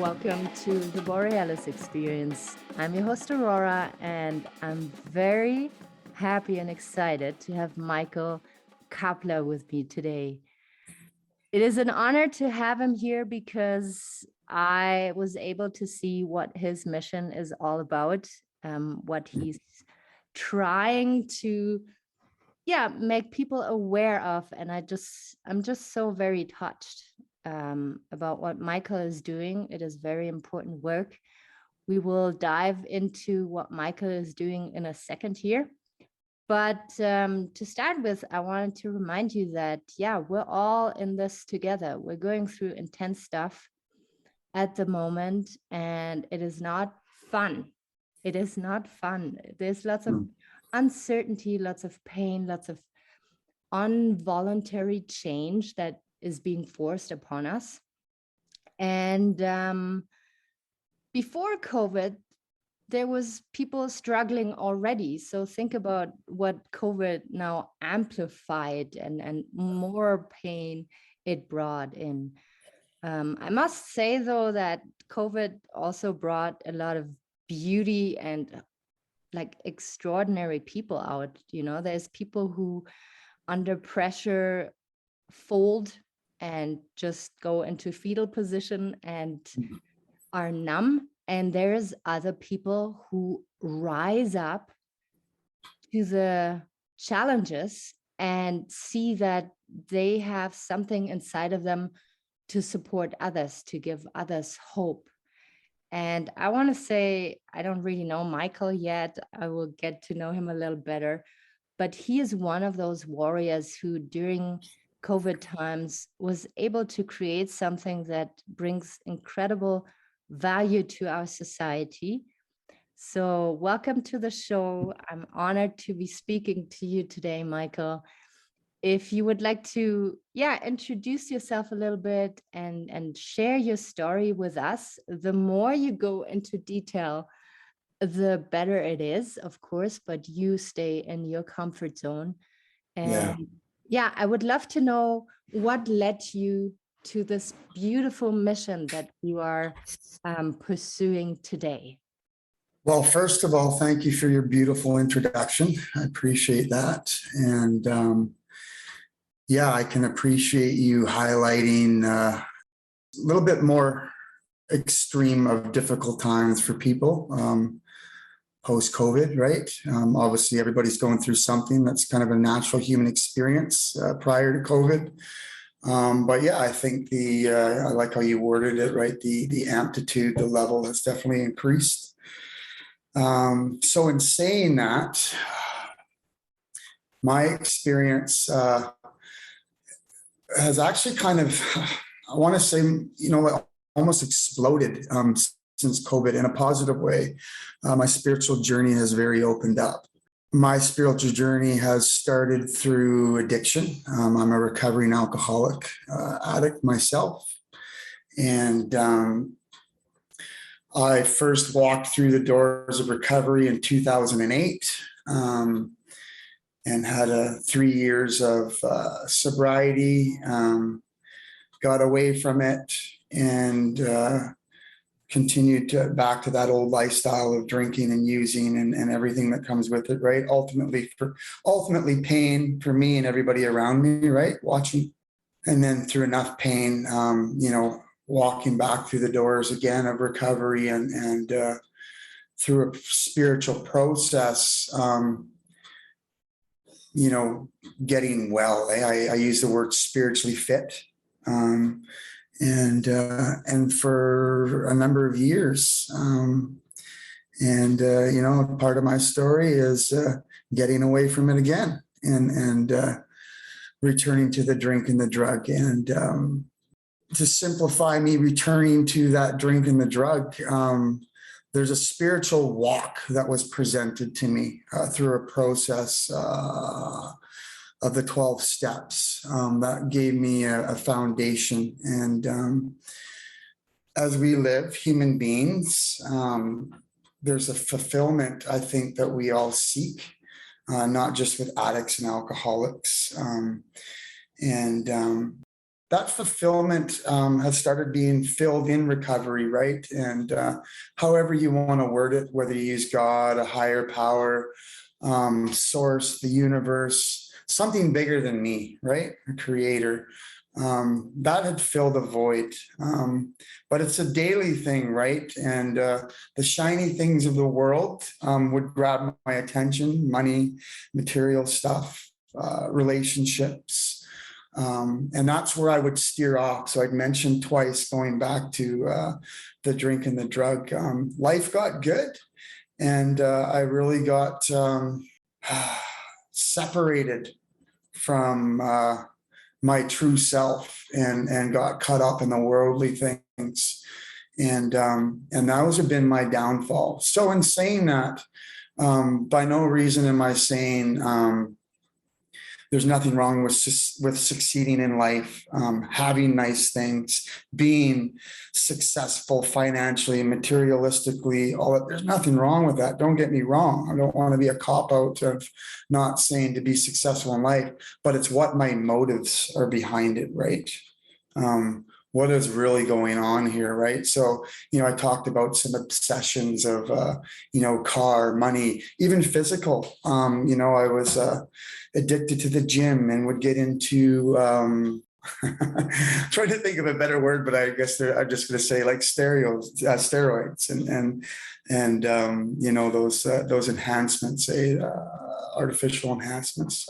welcome to the Borealis Experience. I'm your host, Aurora, and I'm very happy and excited to have Michael Kappeler with me today. It is an honor to have him here because I was able to see what his mission is all about, what he's trying to make people aware of. And I'm just so very touched about what Michael is doing. It is very important work. We will dive into what Michael is doing in a second here. But to start with, I wanted to remind you that, we're all in this together. We're going through intense stuff at the moment, and it is not fun. It is not fun. There's lots of uncertainty, lots of pain, lots of involuntary change that is being forced upon us. And before COVID, there was people struggling already. So think about what COVID now amplified and more pain it brought in. I must say, though, that COVID also brought a lot of beauty and like extraordinary people out. There's people who under pressure fold and just go into fetal position and are numb. And there's other people who rise up to the challenges and see that they have something inside of them to support others, to give others hope. And I want to say, I don't really know Michael yet. I will get to know him a little better. But he is one of those warriors who, during COVID times, was able to create something that brings incredible value to our society. So welcome to the show. I'm honored to be speaking to you today, Michael. If you would like to, introduce yourself a little bit and share your story with us. The more you go into detail, the better it is, of course, but you stay in your comfort zone. And I would love to know what led you to this beautiful mission that you are pursuing today. Well, first of all, thank you for your beautiful introduction. I appreciate that. And I can appreciate you highlighting a little bit more extreme of difficult times for people post-COVID, right? Obviously, everybody's going through something that's kind of a natural human experience prior to COVID. I think I like how you worded it, right? The amplitude, the level has definitely increased. So in saying that, my experience has actually kind of, I want to say, almost exploded since COVID in a positive way. My spiritual journey has very opened up. My spiritual journey has started through addiction. I'm a recovering alcoholic addict myself. And I first walked through the doors of recovery in 2008 and had 3 years of sobriety, got away from it, and continued back to that old lifestyle of drinking and using and everything that comes with it, right? Ultimately pain for me and everybody around me, right? Watching. And then through enough pain, walking back through the doors again of recovery and through a spiritual process, getting well. I use the word spiritually fit. And for a number of years. Part of my story is getting away from it again and returning to the drink and the drug. And to simplify me returning to that drink and the drug, there's a spiritual walk that was presented to me through a process of the 12 steps that gave me a foundation. And as we live, human beings, there's a fulfillment, I think, that we all seek, not just with addicts and alcoholics. that fulfillment has started being filled in recovery, right? And however you want to word it, whether you use God, a higher power, source, the universe, something bigger than me, right? A creator. That had filled a void. But it's a daily thing, right? And the shiny things of the world would grab my attention: money, material stuff, relationships. And that's where I would steer off. So I'd mentioned twice, going back to the drink and the drug. Life got good, and I really got separated from my true self, and got caught up in the worldly things. And those have been my downfall. So in saying that, by no reason am I saying there's nothing wrong with succeeding in life, having nice things, being successful financially, materialistically, all that. There's nothing wrong with that. Don't get me wrong. I don't want to be a cop out of not saying to be successful in life, but it's what my motives are behind it, right? What is really going on here, right? So, I talked about some obsessions of, car, money, even physical. I was addicted to the gym and would get into, trying to think of a better word, but I guess I'm just going to say like steroids and those enhancements, artificial enhancements,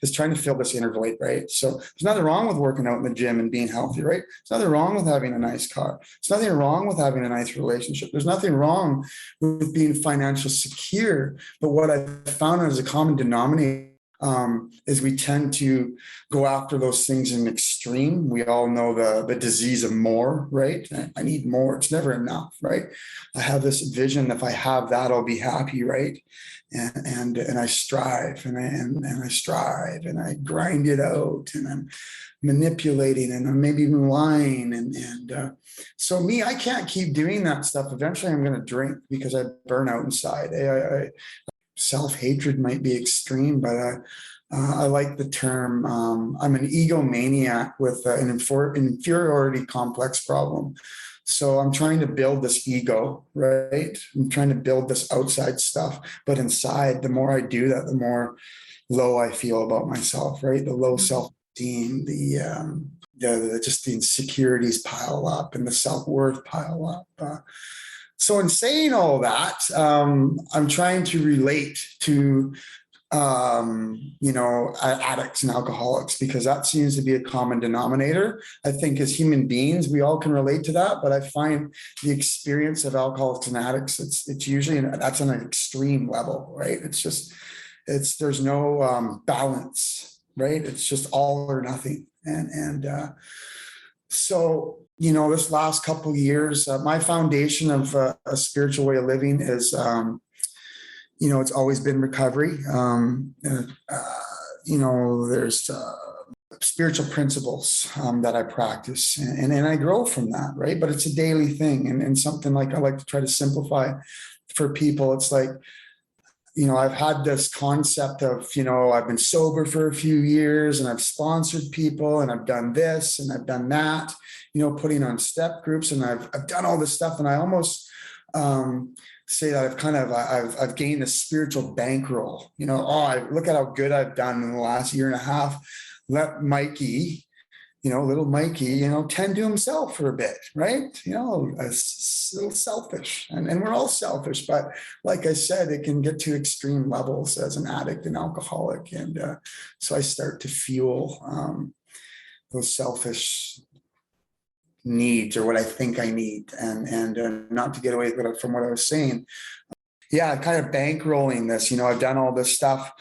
is trying to fill this inner void, right? So there's nothing wrong with working out in the gym and being healthy, right? There's nothing wrong with having a nice car. There's nothing wrong with having a nice relationship. There's nothing wrong with being financially secure. But what I found as a common denominator is we tend to go after those things in extreme. We all know the disease of more, right? I need more. It's never enough, right? I have this vision. If I have that, I'll be happy, right? And I strive and I strive and I grind it out, and I'm manipulating, and I'm maybe even lying. So me, I can't keep doing that stuff. Eventually I'm going to drink because I burn out inside. Self-hatred might be extreme, but I like the term. I'm an egomaniac with an inferiority complex problem. So I'm trying to build this ego, right? I'm trying to build this outside stuff, but inside, the more I do that, the more low I feel about myself, right? The low self-esteem, the just the insecurities pile up, and the self-worth pile up. So in saying all that, I'm trying to relate to, addicts and alcoholics, because that seems to be a common denominator. I think as human beings, we all can relate to that, but I find the experience of alcoholics and addicts, it's usually, that's on an extreme level, right? There's no balance, right? It's just all or nothing. So, this last couple of years, my foundation of a spiritual way of living is, it's always been recovery. There's spiritual principles that I practice, and I grow from that, right? But it's a daily thing, and something like I like to try to simplify for people. It's like, I've had this concept of, I've been sober for a few years, and I've sponsored people, and I've done this and I've done that, putting on step groups, and I've done all this stuff. And I almost say that I've gained a spiritual bankroll, look at how good I've done in the last year and a half. Let Mikey, little Mikey, tend to himself for a bit, right? A little selfish, and we're all selfish, but like I said, it can get to extreme levels as an addict and alcoholic. And so I start to fuel those selfish needs, or what I think I need, and not to get away from what I was saying. Yeah, kind of bankrolling this, I've done all this stuff.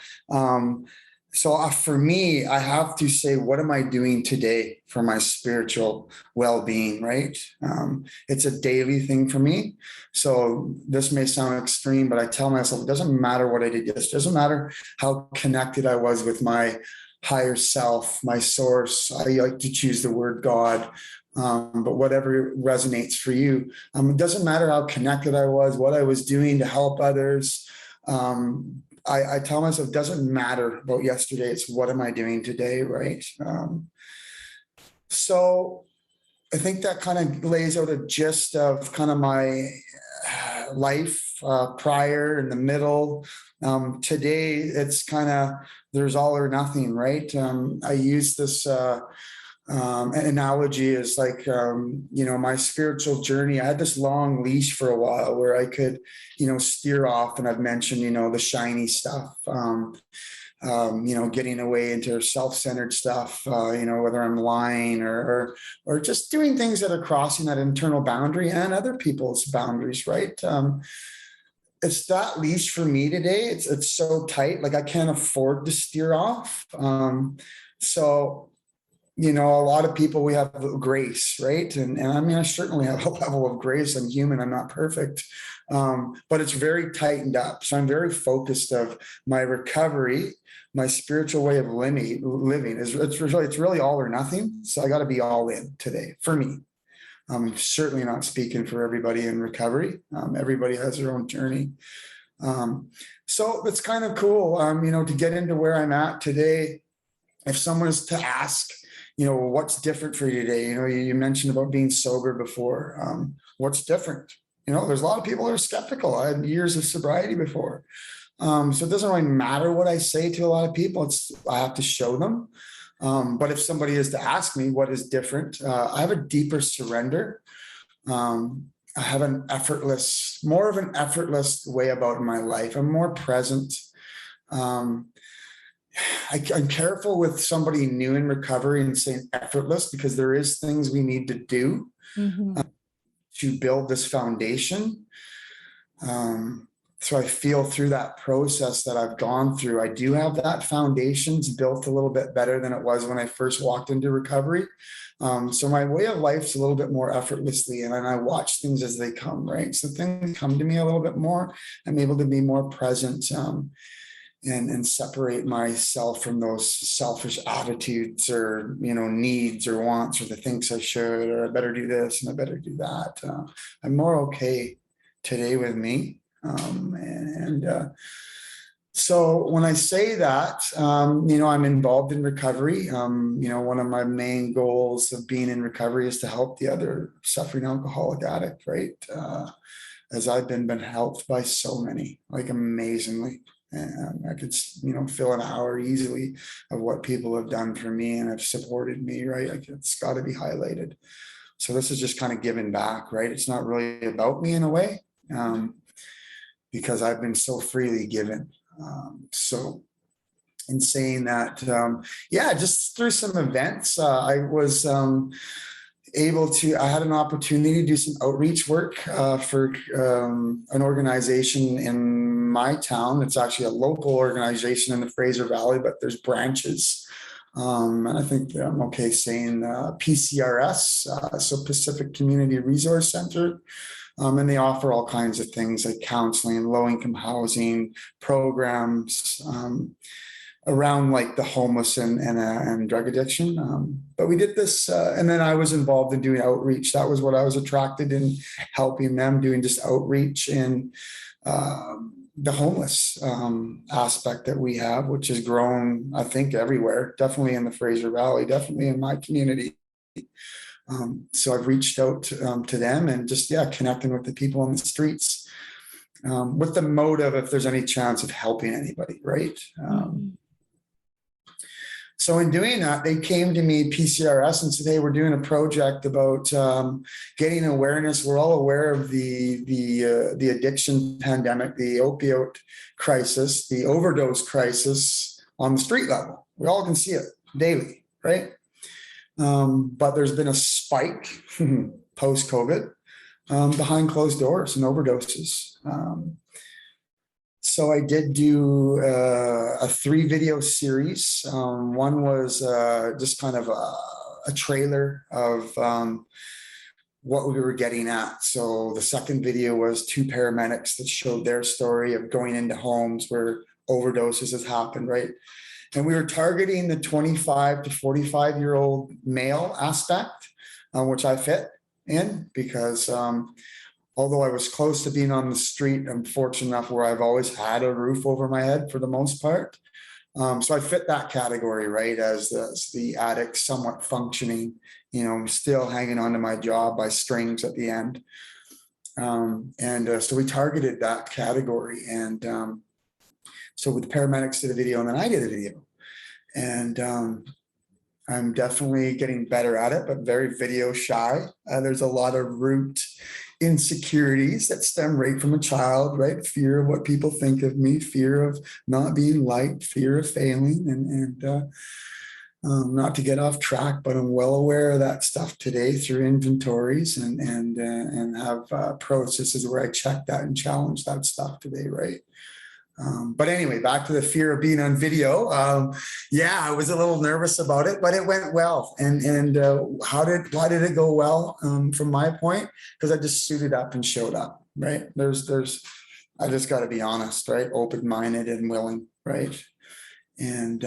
So for me, I have to say, what am I doing today for my spiritual well-being, right? It's a daily thing for me. So this may sound extreme, but I tell myself, it doesn't matter what I did yesterday. It doesn't matter how connected I was with my higher self, my source. I like to choose the word God. But whatever resonates for you. It doesn't matter how connected I was, what I was doing to help others. I tell myself, it doesn't matter about yesterday. It's what am I doing today, right? So I think that kind of lays out a gist of kind of my life prior, in the middle. Today, it's kind of, there's all or nothing, right? I use this an analogy is like, my spiritual journey. I had this long leash for a while where I could, steer off. And I've mentioned, the shiny stuff. Getting away into self-centered stuff, whether I'm lying or just doing things that are crossing that internal boundary and other people's boundaries, right? It's that leash for me today. It's so tight, like I can't afford to steer off. So a lot of people, we have grace, right? And I mean, I certainly have a level of grace. I'm human, I'm not perfect. But it's very tightened up. So I'm very focused of my recovery, my spiritual way of living is it's really all or nothing. So I got to be all in today for me. I'm certainly not speaking for everybody in recovery. Everybody has their own journey. So that's kind of cool, to get into where I'm at today. If someone is to ask, what's different for you today? You mentioned about being sober before. What's different? There's a lot of people that are skeptical. I had years of sobriety before. So it doesn't really matter what I say to a lot of people. I have to show them. But if somebody is to ask me what is different, I have a deeper surrender. I have more of an effortless way about my life. I'm more present. I'm careful with somebody new in recovery and saying effortless, because there is things we need to do to build this foundation. So I feel through that process that I've gone through, I do have that foundations built a little bit better than it was when I first walked into recovery. So my way of life's a little bit more effortlessly, and I watch things as they come, right? So things come to me a little bit more. I'm able to be more present and separate myself from those selfish attitudes or, needs or wants, or the thinks I should, or I better do this and I better do that. I'm more okay today with me. So when I say that, I'm involved in recovery. One of my main goals of being in recovery is to help the other suffering alcoholic addict, right? As I've been helped by so many, like amazingly. And I could, fill an hour easily of what people have done for me and have supported me, right? Like it's got to be highlighted. So this is just kind of giving back, right? It's not really about me in a way. Because I've been so freely given. So in saying that, just through some events, I was I had an opportunity to do some outreach work for an organization in my town. It's actually a local organization in the Fraser Valley, but there's branches. And I think I'm okay saying PCRS, so Pacific Community Resource Center. And they offer all kinds of things like counseling, low-income housing programs around like the homeless and drug addiction. But we did this, and then I was involved in doing outreach. That was what I was attracted in, helping them, doing just outreach in the homeless aspect that we have, which has grown, I think, everywhere, definitely in the Fraser Valley, definitely in my community. So I've reached out to them and just, connecting with the people on the streets with the motive, if there's any chance of helping anybody, right? So in doing that, they came to me, PCRS, and said, hey, we're doing a project about getting awareness. We're all aware of the addiction pandemic, the opioid crisis, the overdose crisis on the street level. We all can see it daily, right? But there's been a spike post-COVID behind closed doors and overdoses. So I did do a 3-video series. One was just kind of a trailer of what we were getting at. So the second video was 2 paramedics that showed their story of going into homes where overdoses has happened, right? And we were targeting the 25 to 45-year-old male aspect, which I fit in because although I was close to being on the street, I'm fortunate enough where I've always had a roof over my head for the most part. So I fit that category, right? As the addict, somewhat functioning, still hanging on to my job by strings at the end. So we targeted that category. And so with the paramedics did a video, and then I did a video. And I'm definitely getting better at it, but very video shy. There's a lot of root insecurities that stem right from a child, right? Fear of what people think of me, fear of not being liked, fear of failing, and not to get off track, but I'm well aware of that stuff today through inventories and have processes where I check that and challenge that stuff today, right? But anyway, back to the fear of being on video. Yeah, I was a little nervous about it, but it went well. And why did it go well? From my point, because I just suited up and showed up, right? I just got to be honest, right? Open-minded and willing, right? And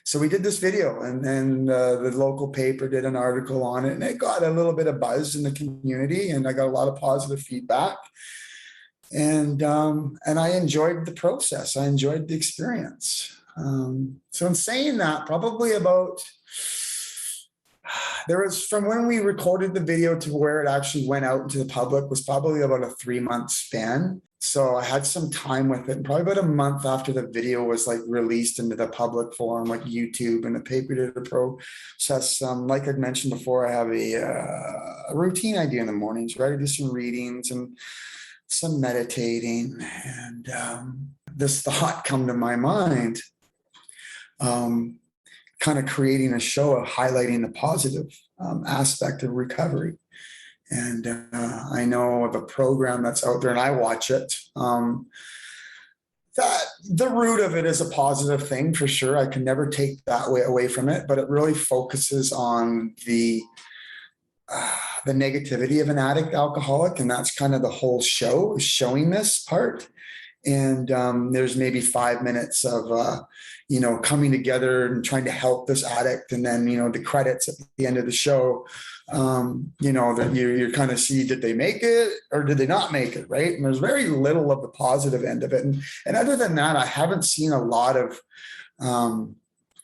so we did this video, and then the local paper did an article on it, and it got a little bit of buzz in the community, and I got a lot of positive feedback. And I enjoyed the process. I enjoyed the experience. So in saying that, probably there was, from when we recorded the video to where it actually went out into the public, was probably about a 3-month span. So I had some time with it, and probably about a month after the video was like released into the public forum, like YouTube, and the paper did a process. Like I'd mentioned before, I have a routine I do in the mornings, right? I do some readings and some meditating, and this thought come to my mind, kind of creating a show of highlighting the positive aspect of recovery. And I know of a program that's out there, and I watch it, that the root of it is a positive thing for sure. I can never take that away from it, but it really focuses on the negativity of an addict alcoholic, and that's kind of the whole show, is showing this part. And there's maybe 5 minutes of coming together and trying to help this addict, and then the credits at the end of the show, that you kind of see, did they make it or did they not make it, right? And there's very little of the positive end of it, and other than that, I haven't seen a lot of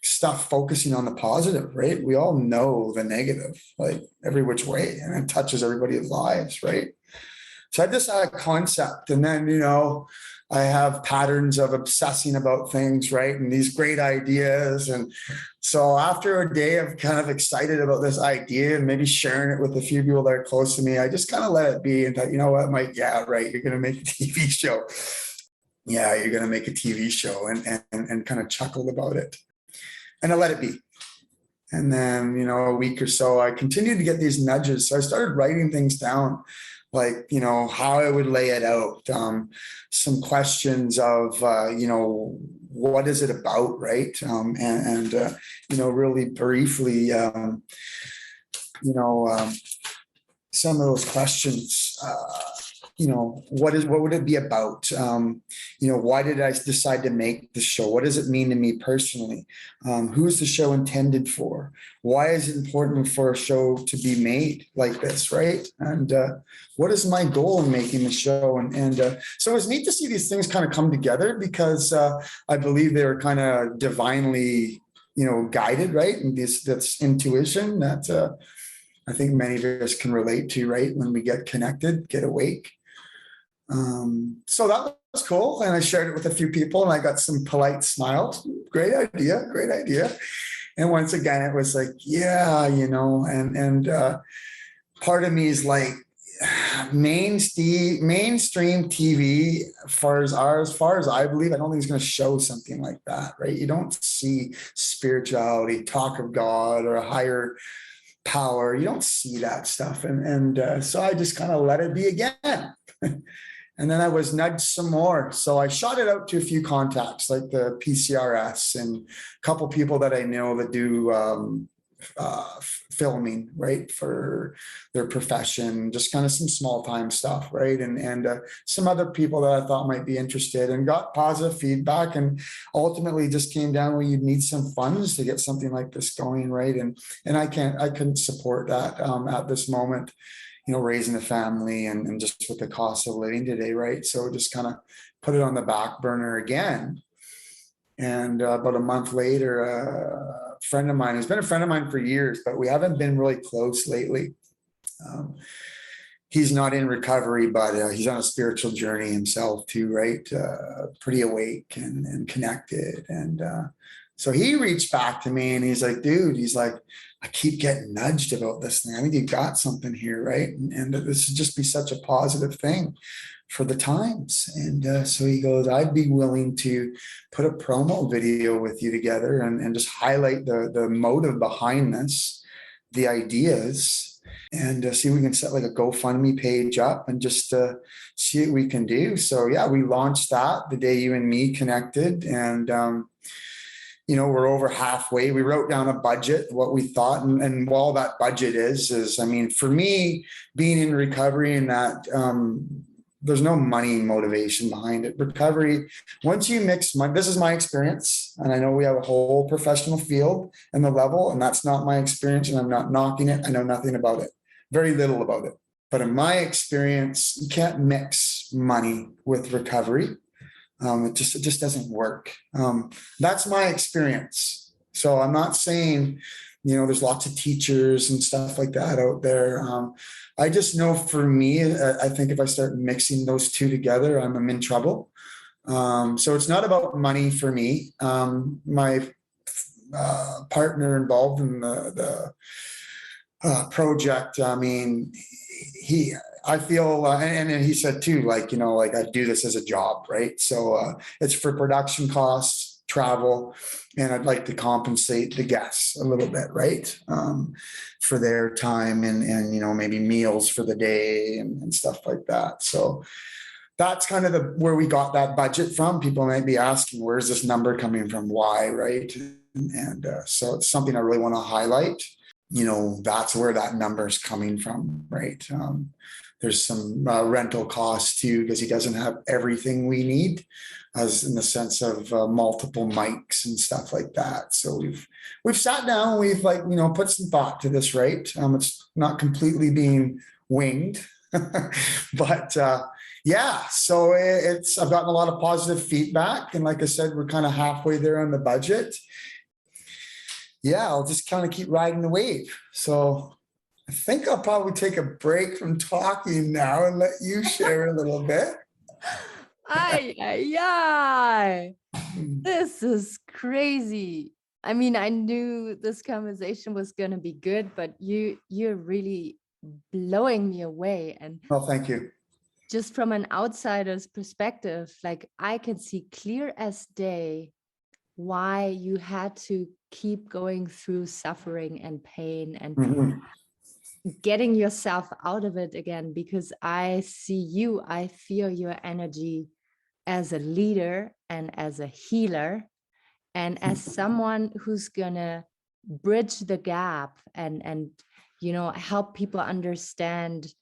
stuff focusing on the positive, right? We all know the negative, like every which way, and it touches everybody's lives, right? So I just had a concept, and then, I have patterns of obsessing about things, right? And these great ideas. And so after a day of kind of excited about this idea and maybe sharing it with a few people that are close to me, I just kind of let it be and thought, you know what, Mike, yeah, right. You're going to make a TV show. Yeah, you're going to make a TV show, and kind of chuckled about it. And I let it be. And then, a week or so, I continued to get these nudges. So I started writing things down, like, how I would lay it out. Some questions of, what is it about, right? Really briefly, some of those questions, what would it be about? Why did I decide to make the show? What does it mean to me personally? Who is the show intended for? Why is it important for a show to be made like this, right? And what is my goal in making the show? And so it was neat to see these things kind of come together, because I believe they were kind of divinely, guided, right? And that's intuition that I think many of us can relate to, right? When we get connected, get awake. So that was cool. And I shared it with a few people, and I got some polite smiles. Great idea. Great idea. And once again, it was like, yeah, and part of me is like, mainstream TV, as far as I believe, I don't think it's going to show something like that, right? You don't see spirituality, talk of God or a higher power. You don't see that stuff. And so I just kind of let it be again. And then I was nudged some more. So I shot it out to a few contacts, like the PCRS and a couple people that I know that do filming, right, for their profession, just kind of some small time stuff, right? And some other people that I thought might be interested, and got positive feedback, and ultimately just came down where you'd need some funds to get something like this going, right? And I couldn't support that at this moment, raising a family and just with the cost of living today, right? So just kind of put it on the back burner again. And about a month later, a friend of mine, who's been a friend of mine for years, but we haven't been really close lately. Um, he's not in recovery, but he's on a spiritual journey himself too, right? Pretty awake and connected. And so he reached back to me and he's like, dude, he's like, I keep getting nudged about this thing. I think you got something here, right? And this would just be such a positive thing for the times. And so he goes, I'd be willing to put a promo video with you together and just highlight the motive behind this, the ideas, and see if we can set like a GoFundMe page up and just see what we can do. So yeah, we launched that the day you and me connected, and we're over halfway. We wrote down a budget, what we thought, and all that budget is, I mean, for me, being in recovery and that, there's no money motivation behind it. Recovery, once you mix money, this is my experience, and I know we have a whole professional field and the level, and that's not my experience, and I'm not knocking it. I know nothing about it, very little about it. But in my experience, you can't mix money with recovery. It just doesn't work. That's my experience. So I'm not saying, there's lots of teachers and stuff like that out there. I just know for me, I think if I start mixing those two together, I'm in trouble. So it's not about money for me. My partner involved in the project, I mean, I feel, and he said too, like, I do this as a job, right? So it's for production costs, travel, and I'd like to compensate the guests a little bit, right? For their time and maybe meals for the day and stuff like that. So that's kind of where we got that budget from. People might be asking, where's this number coming from? Why, right? And so it's something I really want to highlight. That's where that number is coming from, right? There's some rental costs too, because he doesn't have everything we need, as in the sense of multiple mics and stuff like that. So we've sat down, we've put some thought to this, right? It's not completely being winged, but yeah. So I've gotten a lot of positive feedback, and like I said, we're kind of halfway there on the budget. Yeah, I'll just kind of keep riding the wave. So I think I'll probably take a break from talking now and let you share a little bit. Ay. This is crazy. I mean, I knew this conversation was going to be good, but you're really blowing me away. And Well, thank you. just from an outsider's perspective, like I can see clear as day why you had to keep going through suffering and pain and getting yourself out of it again, because I see you, I feel your energy as a leader and as a healer and as someone who's gonna bridge the gap and help people understand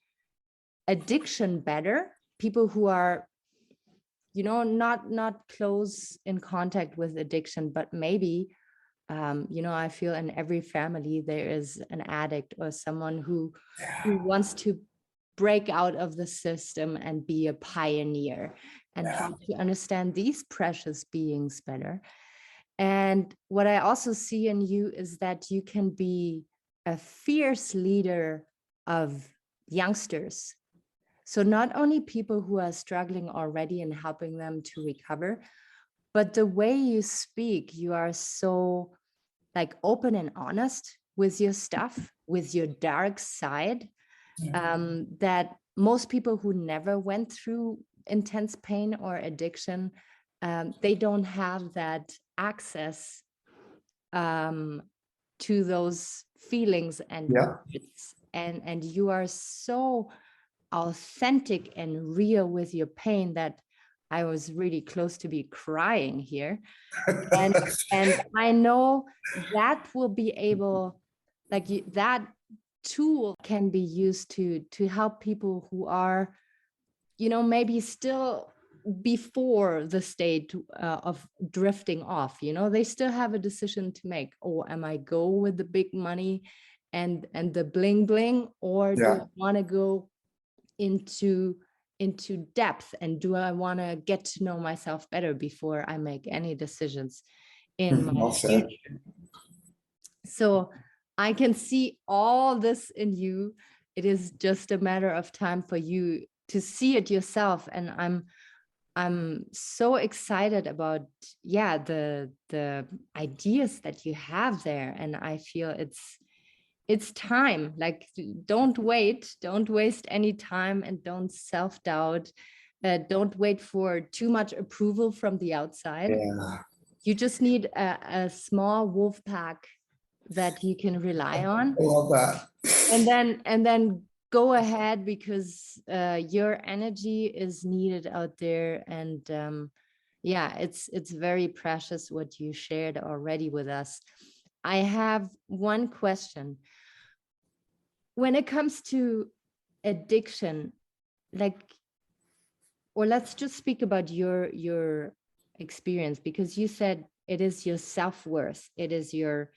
addiction better, people who are not close in contact with addiction, but maybe I feel in every family there is an addict or someone who wants to break out of the system and be a pioneer and help to understand these precious beings better. And what I also see in you is that you can be a fierce leader of youngsters. So not only people who are struggling already and helping them to recover, but the way you speak, you are so like open and honest with your stuff, with your dark side, that most people who never went through intense pain or addiction, they don't have that access to those feelings and words. And you are so authentic and real with your pain that I was really close to be crying here. And I know that will be able, that tool can be used to help people who are, maybe still before the state of drifting off. They still have a decision to make. Oh, am I go with the big money and the bling bling, or do I want to go into into depth, and do I want to get to know myself better before I make any decisions in my Well said. future? So I can see all this in you. It is just a matter of time for you to see it yourself. And I'm so excited about, yeah, the ideas that you have there. And I feel it's time. Like, don't waste any time, and don't self-doubt. Don't wait for too much approval from the outside. Yeah. You just need a small wolf pack that you can rely on, I love that. and then go ahead, because your energy is needed out there. And yeah, it's very precious what you shared already with us. I have one question. When it comes to addiction, like, or let's just speak about your experience, because you said it is your self-worth, it is your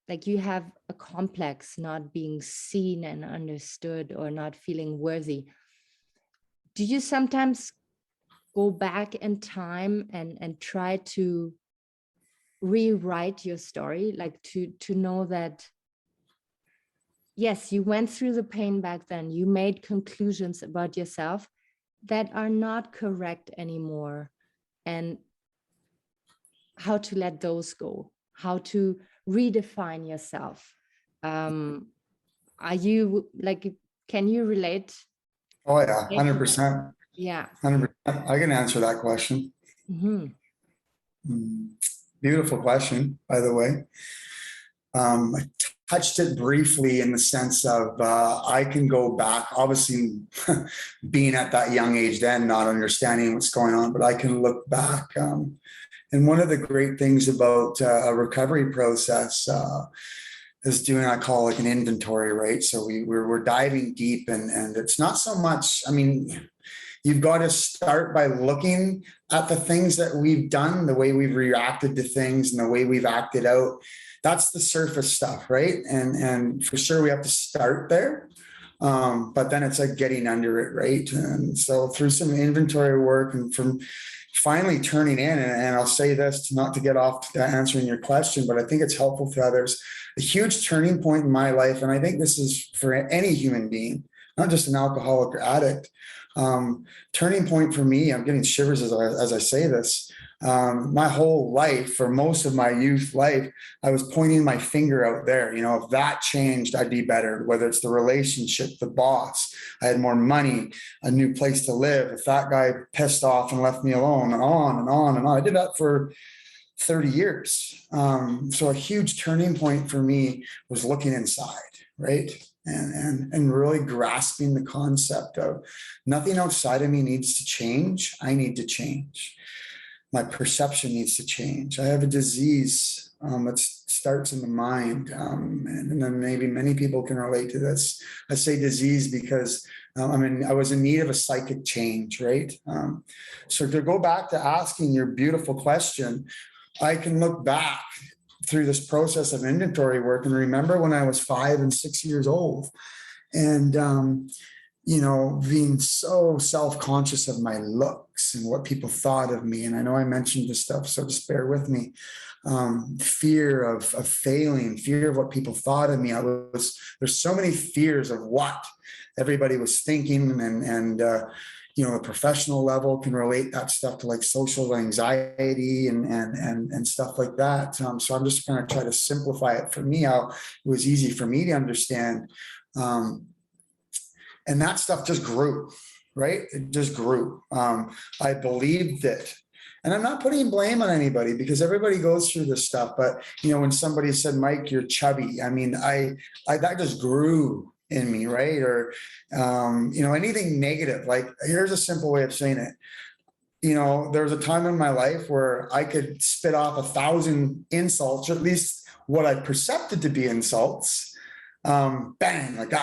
like, you have a complex not being seen and understood, or not feeling worthy. Do you sometimes go back in time and try to rewrite your story, like to know that, yes, you went through the pain back then, you made conclusions about yourself that are not correct anymore, and how to let those go, how to redefine yourself? Are you like, can you relate? Oh yeah, Relate to 100%. Yeah. 100%. I can answer that question. Mm-hmm. Beautiful question, by the way. I touched it briefly in the sense of I can go back, obviously being at that young age then, not understanding what's going on, but I can look back. And one of the great things about a recovery process is doing, I call like an inventory, right? So we're diving deep, and it's not so much, I mean, you've got to start by looking at the things that we've done, the way we've reacted to things, and the way we've acted out. That's the surface stuff, right? And for sure, we have to start there. But then it's like getting under it, right? And so through some inventory work, and from finally turning in, and I'll say this, not to get off to answering your question, but I think it's helpful to others. A huge turning point in my life, and I think this is for any human being, not just an alcoholic or addict. Turning point for me, I'm getting shivers as I say this. My whole life, for most of my youth life, I was pointing my finger out there. You know, if that changed, I'd be better. Whether it's the relationship, the boss, I had more money, a new place to live. If that guy pissed off and left me alone, and on and on and on. I did that for 30 years. So a huge turning point for me was looking inside, right? And really grasping the concept of nothing outside of me needs to change. I need to change. My perception needs to change. I have a disease that starts in the mind. And then maybe many people can relate to this. I say disease because I was in need of a psychic change, right? So to go back to asking your beautiful question, I can look back through this process of inventory work and remember when I was 5 and 6 years old, and you know, being so self-conscious of my looks and what people thought of me. And I know I mentioned this stuff, so just bear with me. Fear of failing, fear of what people thought of me. There's so many fears of what everybody was thinking, and you know, a professional level can relate that stuff to like social anxiety and stuff like that. So I'm just going to try to simplify it for me, how it was easy for me to understand. And that stuff just grew, right? It just grew. I believed it. And I'm not putting blame on anybody, because everybody goes through this stuff. But, you know, when somebody said, Mike, you're chubby, I mean, I that just grew in me, right? Or, you know, anything negative. Like, here's a simple way of saying it. You know, there was a time in my life where I could spit off 1,000 insults, or at least what I perceived to be insults. Bang, like,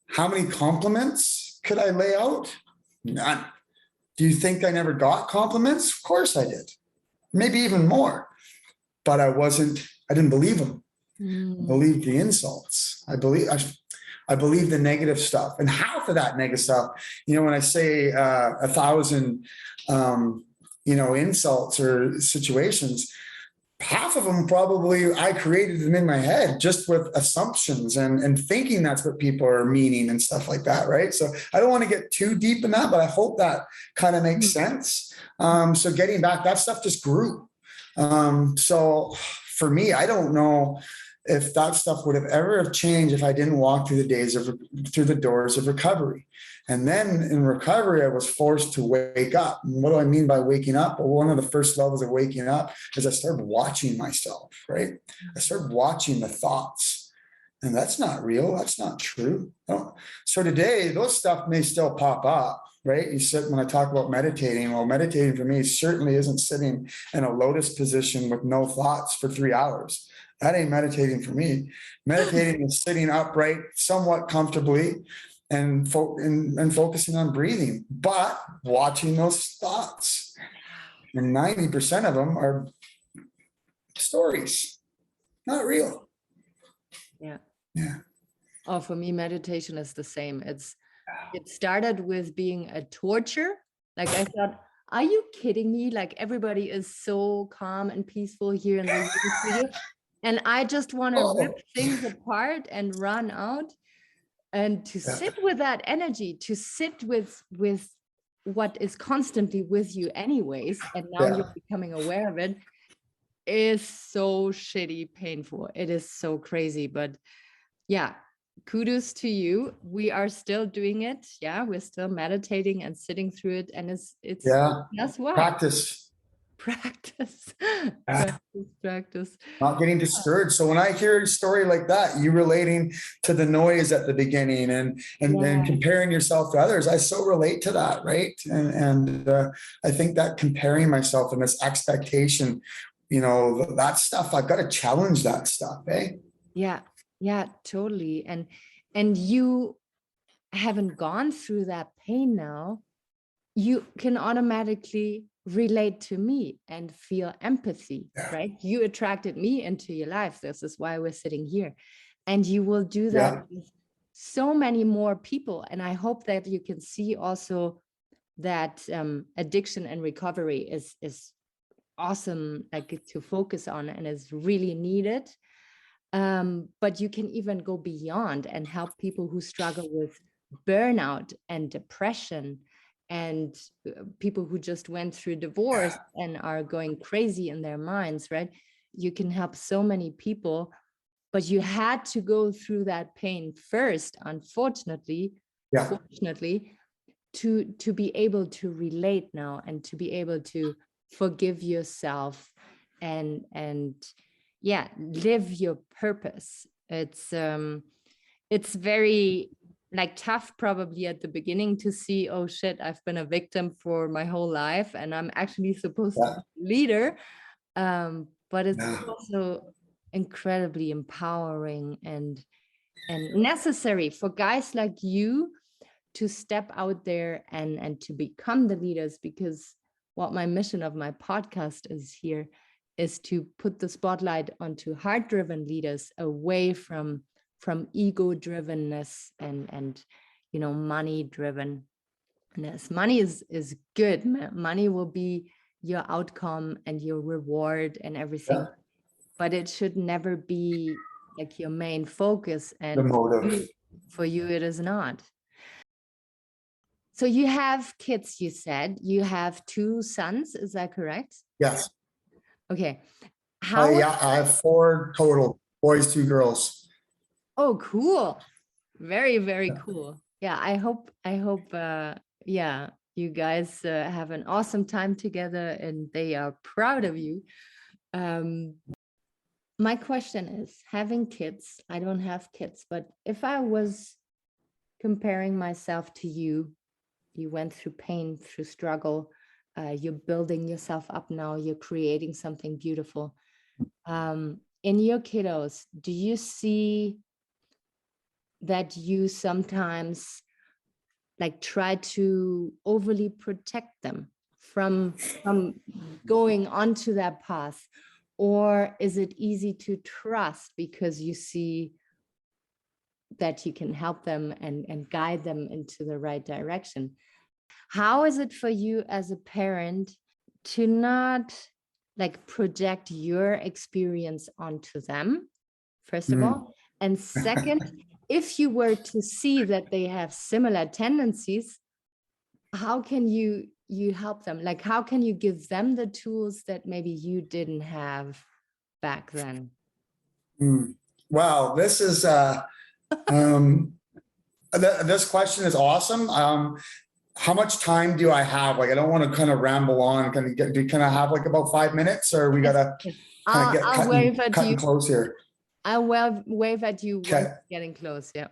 how many compliments could I lay out? None. Do you think I never got compliments? Of course I did. Maybe even more. But I didn't believe them. I believed the insults. I believe the negative stuff, and half of that negative stuff, when I say 1,000, insults or situations, half of them probably I created them in my head just with assumptions and thinking that's what people are meaning and stuff like that. Right. So I don't want to get too deep in that, but I hope that kind of makes sense. So getting back, that stuff just grew. So for me, I don't know if that stuff would have ever have changed if I didn't walk through the doors of recovery. And then in recovery, I was forced to wake up. And what do I mean by waking up? Well, one of the first levels of waking up is I started watching myself, right? I started watching the thoughts. And that's not real. That's not true. No. So today, those stuff may still pop up, right? You said when I talk about meditating, well, meditating for me certainly isn't sitting in a lotus position with no thoughts for 3 hours. That ain't meditating for me. Meditating is sitting upright, somewhat comfortably, and focusing on breathing, but watching those thoughts. And 90% of them are stories, not real. Yeah. Yeah. Oh, for me, meditation is the same. It started with being a torture. Like I thought, are you kidding me? Like everybody is so calm and peaceful here in the yoga studio. And I just want to rip things apart and run out. And to sit with that energy, to sit with what is constantly with you anyways, and now you're becoming aware of it, is so shitty painful. It is so crazy. But yeah, kudos to you. We are still doing it. Yeah, we're still meditating and sitting through it. And it's that's why. Practice. Practice. Not getting discouraged. So when I hear a story like that, you relating to the noise at the beginning and comparing yourself to others, I so relate to that, right? And I think that comparing myself and this expectation, that stuff, I've got to challenge that stuff, eh? Yeah, totally. And you haven't gone through that pain now. You can automatically relate to me and feel empathy, right? You attracted me into your life. This is why we're sitting here. And you will do that with so many more people. And I hope that you can see also that addiction and recovery is awesome, like to focus on, and is really needed. But you can even go beyond and help people who struggle with burnout and depression, and people who just went through divorce and are going crazy in their minds, right? You can help so many people, but you had to go through that pain first, unfortunately, fortunately, to be able to relate now and to be able to forgive yourself and live your purpose. It's very like tough probably at the beginning to see, oh shit, I've been a victim for my whole life and I'm actually supposed to be a leader. But it's also incredibly empowering and necessary for guys like you to step out there and to become the leaders, because what my mission of my podcast is here is to put the spotlight onto heart-driven leaders, away from ego-drivenness and money-drivenness. Money is good. Money will be your outcome and your reward and everything, but it should never be like your main focus. And the motive. For you, it is not. So you have kids, you said. You have 2 sons, is that correct? Yes. Okay. I have 4 total, boys, 2 girls. Oh, cool. Very, very cool. Yeah, I hope you guys have an awesome time together and they are proud of you. My question is, having kids, I don't have kids, but if I was comparing myself to you, you went through pain, through struggle, you're building yourself up now, you're creating something beautiful. In your kiddos, do you see that you sometimes like try to overly protect them from going onto that path? Or is it easy to trust because you see that you can help them and guide them into the right direction. How is it for you as a parent to not like project your experience onto them, first of all? And second, if you were to see that they have similar tendencies, how can you help them? Like, how can you give them the tools that maybe you didn't have back then? Wow, this is this question is awesome. How much time do I have? Like, I don't want to kind of ramble on. Can I have like about 5 minutes, or we gotta kind of get I'll wave at cutting you. close here? I'll wave at you Okay. once getting close. Yeah.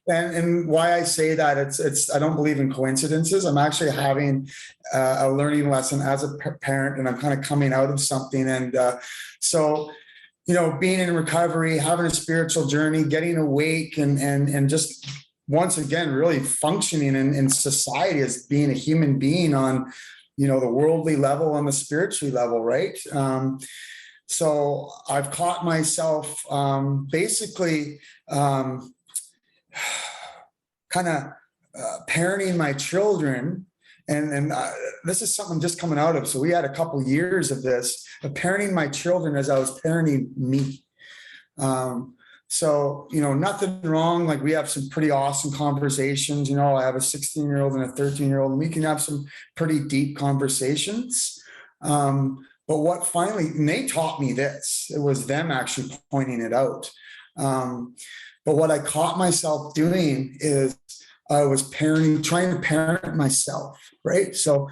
And why I say that, it's I don't believe in coincidences. I'm actually having a learning lesson as a parent, and I'm kind of coming out of something. And so, being in recovery, having a spiritual journey, getting awake, and just once again really functioning in society as being a human being on, the worldly level, on the spiritual level, right? So I've caught myself basically kind of parenting my children. And this is something just coming out of. So we had a couple years of this, of parenting my children as I was parenting me. So, nothing wrong. Like, we have some pretty awesome conversations. I have a 16-year-old and a 13-year-old, and we can have some pretty deep conversations. But what finally, and they taught me this, it was them actually pointing it out. But what I caught myself doing is I was trying to parent myself, right? So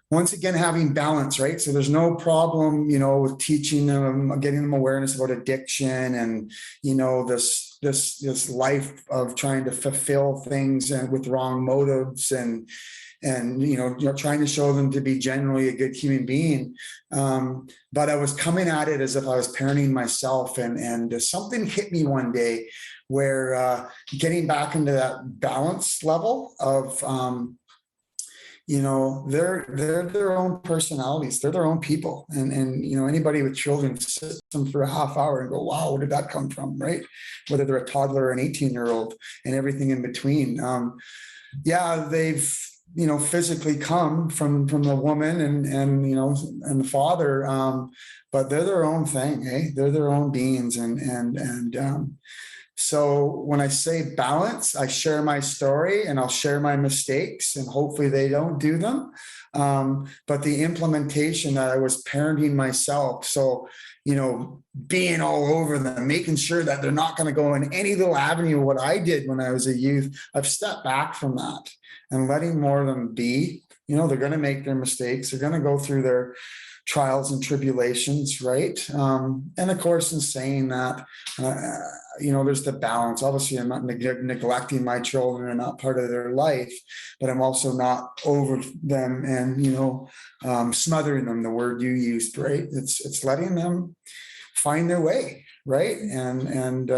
once again, having balance, right? So there's no problem, with teaching them, getting them awareness about addiction and, this life of trying to fulfill things and with wrong motives and trying to show them to be generally a good human being. But I was coming at it as if I was parenting myself, and something hit me one day where getting back into that balance level of, they're their own personalities, they're their own people, and anybody with children sits them for a half hour and go, wow, where did that come from, right? Whether they're a toddler or an 18-year-old and everything in between. Yeah, they've physically come from the woman and the father, but they're their own thing, they're their own beings, and so when I say balance, I share my story and I'll share my mistakes, and hopefully they don't do them. But the implementation that I was parenting myself, so being all over them, making sure that they're not going to go in any little avenue of what I did when I was a youth. I've stepped back from that and letting more of them be. They're going to make their mistakes. They're going to go through their trials and tribulations, right? And of course, in saying that, there's the balance. Obviously, I'm not neglecting my children and not part of their life, but I'm also not over them and smothering them. The word you used, right? It's letting them find their way, right? And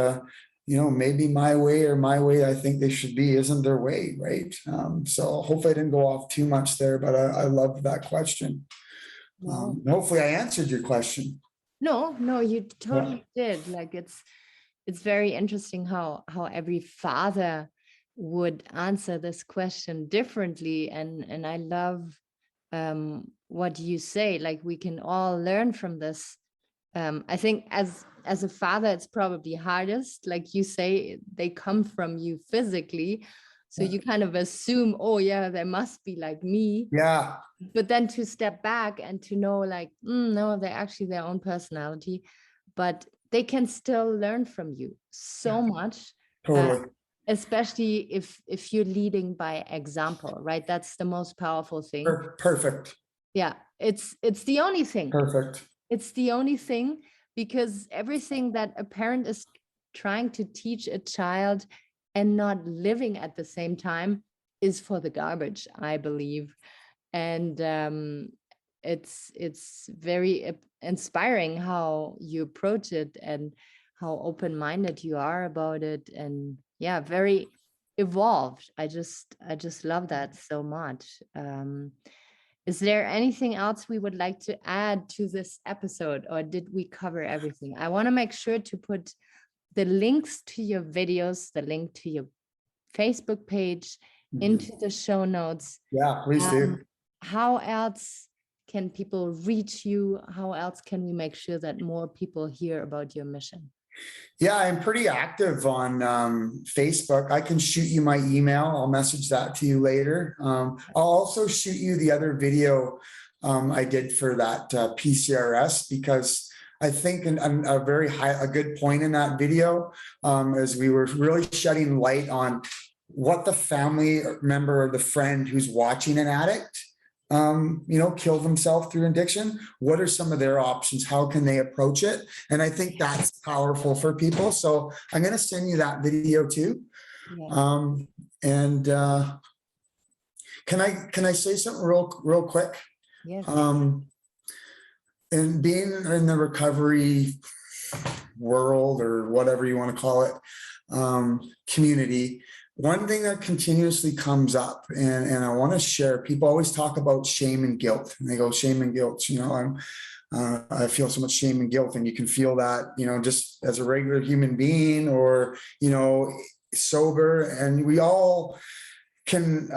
maybe my way I think they should be isn't their way, right? So hopefully I didn't go off too much there, but I love that question. Hopefully I answered your question. No, you totally did. Like, it's very interesting how every father would answer this question differently, and I love what you say. Like, we can all learn from this. I think as a father, it's probably hardest. Like you say, they come from you physically, so you kind of assume, oh yeah, they must be like me. Yeah. But then to step back and to know, like, no, they're actually their own personality, but they can still learn from you so much. Totally. Especially if you're leading by example, right? That's the most powerful thing. Perfect. Yeah, it's the only thing. Perfect. It's the only thing, because everything that a parent is trying to teach a child and not living at the same time is for the garbage, I believe. And it's very inspiring how you approach it and how open-minded you are about it, and yeah, very evolved. I just love that so much. Is there anything else we would like to add to this episode, or did we cover everything? I want to make sure to put the links to your videos, the link to your Facebook page into the show notes. Yeah, please do. How else can people reach you? How else can we make sure that more people hear about your mission? Yeah, I'm pretty active on Facebook. I can shoot you my email. I'll message that to you later. I'll also shoot you the other video I did for that PCRS, because I think a good point in that video is we were really shedding light on what the family member or the friend who's watching an addict kill themselves through addiction. What are some of their options? How can they approach it? And I think that's powerful for people. So I'm going to send you that video too. Yeah. And can I say something real quick? Yes. And being in the recovery world, or whatever you want to call it, community, one thing that continuously comes up, and I want to share, people always talk about shame and guilt, and they go, shame and guilt, I feel so much shame and guilt. And you can feel that, just as a regular human being, or, sober. And we all can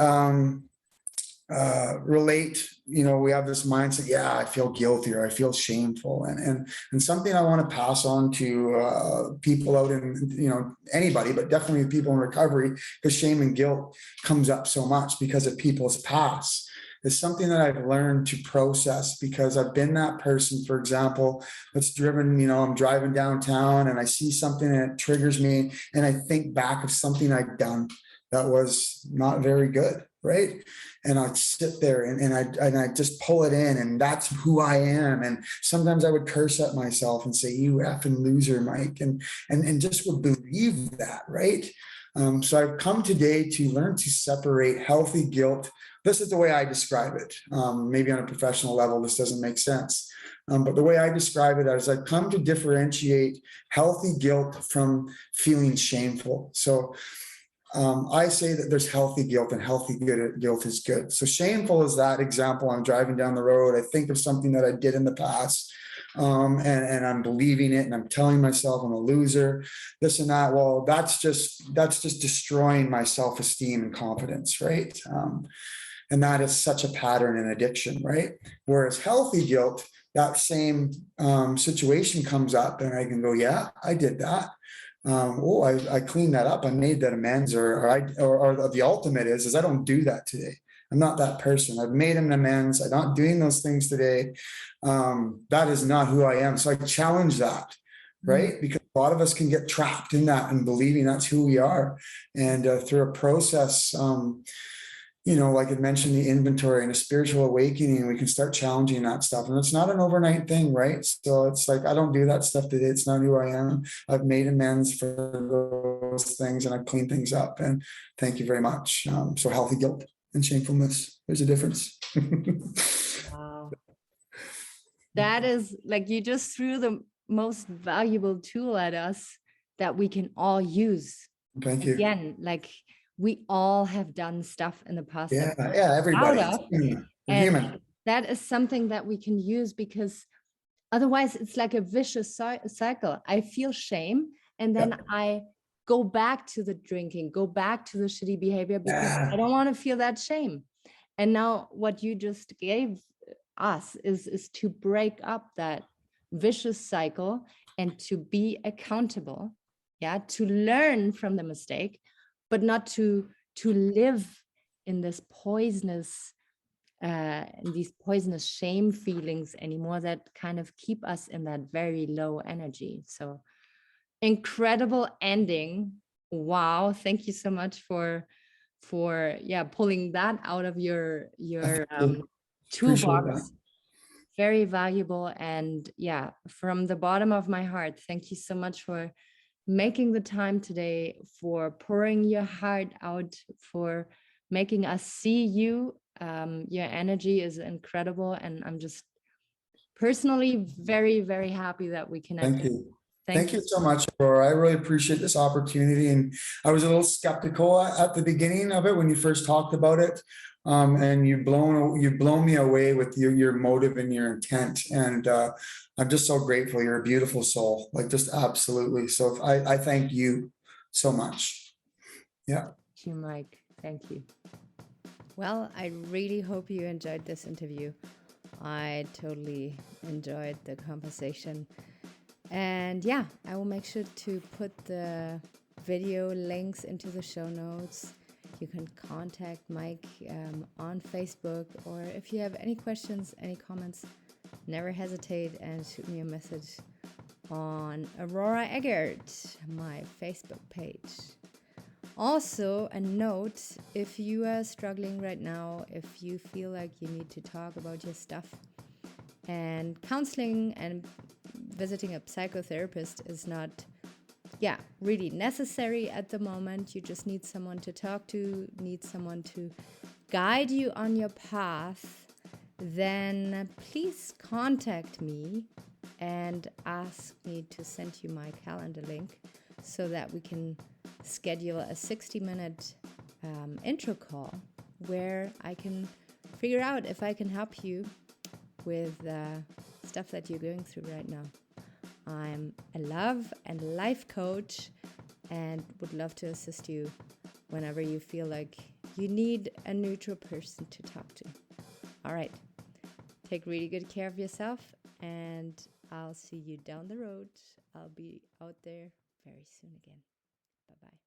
relate. We have this mindset, yeah, I feel guilty, or I feel shameful. And something I want to pass on to people out in, anybody, but definitely people in recovery, because shame and guilt comes up so much because of people's past. It's something that I've learned to process, because I've been that person, for example, that's driven, I'm driving downtown and I see something and it triggers me, and I think back of something I'd done that was not very good, right? And I'd sit there and I just pull it in, and that's who I am. And sometimes I would curse at myself and say, "You effing loser, Mike," and just would believe that, right? So I've come today to learn to separate healthy guilt. This is the way I describe it. Maybe on a professional level, this doesn't make sense. But the way I describe it is, I've come to differentiate healthy guilt from feeling shameful. So I say that there's healthy guilt, and healthy guilt is good. So shameful is that example. I'm driving down the road, I think of something that I did in the past, and I'm believing it, and I'm telling myself I'm a loser, this and that. Well, that's just destroying my self-esteem and confidence, right? And that is such a pattern in addiction, right? Whereas healthy guilt, that same situation comes up, and I can go, yeah, I did that. I cleaned that up. I made that amends, or the ultimate is I don't do that today. I'm not that person. I've made an amends. I'm not doing those things today. That is not who I am. So I challenge that, right? Because a lot of us can get trapped in that and believing that's who we are. And through a process, like I mentioned, the inventory and a spiritual awakening, we can start challenging that stuff. And it's not an overnight thing, right? So it's like, I don't do that stuff today. It's not who I am. I've made amends for those things, and I've cleaned things up. And thank you very much. So healthy guilt and shamefulness, there's a difference. Wow. That is, like, you just threw the most valuable tool at us that we can all use. Thank you. Again, like, we all have done stuff in the past. Yeah, everybody. And that is something that we can use, because otherwise it's like a vicious cycle. I feel shame, and then I go back to the drinking, go back to the shitty behavior, because I don't want to feel that shame. And now what you just gave us is to break up that vicious cycle and to be accountable, to learn from the mistake, but not to live in this poisonous these poisonous shame feelings anymore, that kind of keep us in that very low energy. So incredible ending. Wow, thank you so much for pulling that out of your toolbox. Very valuable. And from the bottom of my heart, thank you so much for making the time today, for pouring your heart out, for making us see you. Your energy is incredible, and I'm just personally very, very happy that we connected. Thank you. Thank you so much, Aurora. I really appreciate this opportunity. And I was a little skeptical at the beginning of it when you first talked about it. And you've blown me away with your motive and your intent. And I'm just so grateful. You're a beautiful soul, like just absolutely. So I thank you so much. Yeah. Thank you, Mike. Thank you. Well, I really hope you enjoyed this interview. I totally enjoyed the conversation. And yeah, I will make sure to put the video links into the show notes. You can contact Mike on Facebook, or if you have any questions, any comments, never hesitate and shoot me a message on Aurora Eggert, my Facebook page. Also, a note, if you are struggling right now, if you feel like you need to talk about your stuff, and counseling and visiting a psychotherapist is not, really necessary at the moment. You just need someone to talk to, need someone to guide you on your path. Then please contact me and ask me to send you my calendar link so that we can schedule a 60-minute intro call where I can figure out if I can help you with stuff that you're going through right now. I'm a love and life coach and would love to assist you whenever you feel like you need a neutral person to talk to. All right. Take really good care of yourself, and I'll see you down the road. I'll be out there very soon again. Bye-bye.